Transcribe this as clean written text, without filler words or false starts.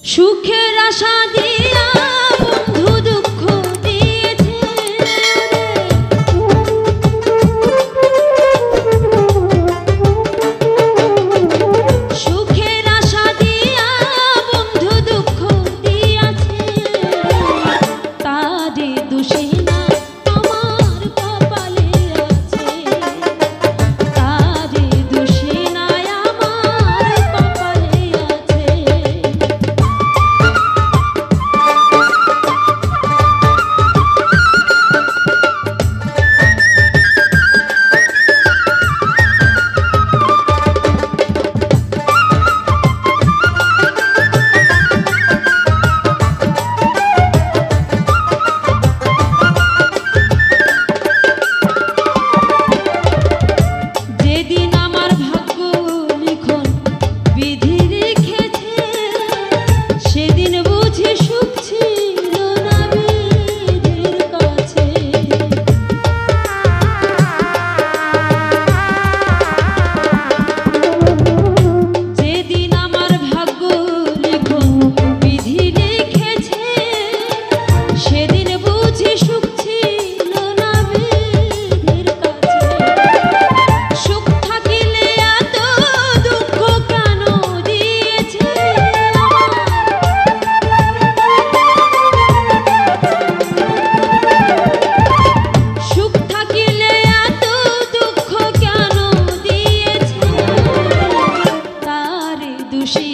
সুখের আশা দিয়া বন্ধু দুঃখ দিয়েছে সুখের আশা দিয়া বন্ধু দুঃখ দিয়েছে তারে দোষে না আমার কপালে আছে তারে দোষে না আমার কপালে আছে যেদিন আমার ভাগ্য লিখন বিধি রেখেছে সেদিন বুঝি সুখ ছিল না বিধির কাছে যেদিন আমার ভাগ্য লিখন বিধি রেখেছে সেদিন বুঝি সুখ ছিল না বিধির কাছে সুখ থাকিলে এত দুঃখ কেন দিয়েছে সুখ থাকিলে এত দুঃখ কেন দিয়েছে তারে দোষী